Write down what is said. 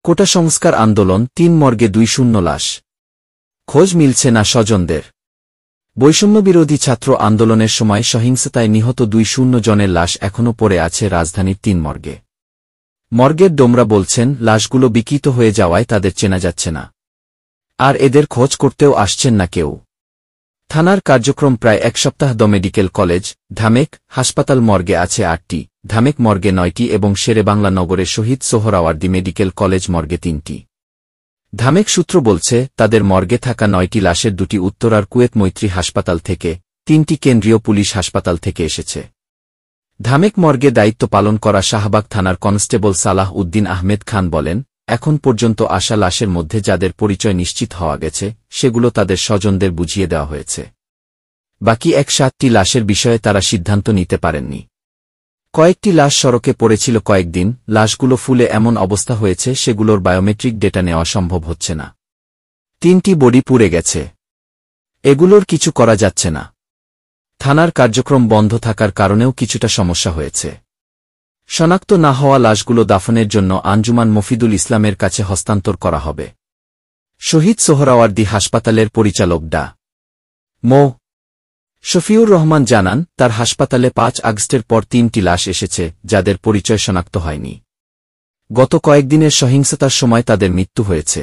কোটা সংস্কার আন্দোলন ৩ মর্গে ২ লাশ। খোঁজ মিলছে না স্বজনদের। বৈষম্যবিরোধী ছাত্র আন্দোলনের সময় সহিংসতায় নিহত ২ জনের লাশ এখনও পড়ে আছে রাজধানীর ৩ মর্গে। মর্গের ডোমরা বলছেন লাশগুলো বিকৃত হয়ে যাওয়ায় তাদের চেনা যাচ্ছে না, আর এদের খোঁজ করতেও আসছেন না কেউ। থানার কার্যক্রম প্রায় ১ সপ্তাহ। মেডিকেল কলেজ, ঢামেক হাসপাতাল মর্গে আছে ৮টি, ঢামেক মর্গে 9টি এবং শেরেবাংলা নগরে শহীদ সোহরাওয়ার্দী মেডিকেল কলেজ মর্গে 3টি। ঢামেক সূত্র বলছে তাদের মর্গে থাকা 9টি লাশের 2টি উত্তরার কুয়েত মৈত্রী হাসপাতাল থেকে, 3টি কেন্দ্রীয় পুলিশ হাসপাতাল থেকে এসেছে। ঢামেক মর্গে দায়িত্ব পালন করা শাহবাগ থানার কনস্টেবল সালাহ উদ্দিন আহমেদ খান বলেন, এখন পর্যন্ত আসা লাশের মধ্যে যাদের পরিচয় নিশ্চিত হওয়া গেছে সেগুলো তাদের স্বজনদের বুঝিয়ে দেওয়া হয়েছে। বাকি 7টি লাশের বিষয়ে তারা সিদ্ধান্ত নিতে পারেননি। কয়েকটি লাশ সড়কে পড়েছিল কয়েকদিন, লাশগুলো ফুলে এমন অবস্থা হয়েছে সেগুলোর বায়োমেট্রিক ডেটা নেওয়া সম্ভব হচ্ছে না। 3টি বডি পুড়ে গেছে, এগুলোর কিছু করা যাচ্ছে না। থানার কার্যক্রম বন্ধ থাকার কারণেও কিছুটা সমস্যা হয়েছে। শনাক্ত না হওয়া লাশগুলো দাফনের জন্য আঞ্জুমান মফিদুল ইসলামের কাছে হস্তান্তর করা হবে। শহীদ সোহরাওয়ার্দী হাসপাতালের পরিচালক ডা. মো. শফিউর রহমান জানান, তার হাসপাতালে ৫ আগস্টের পর 3টি লাশ এসেছে যাদের পরিচয় শনাক্ত হয়নি। গত কয়েকদিনের সহিংসতার সময় তাদের মৃত্যু হয়েছে।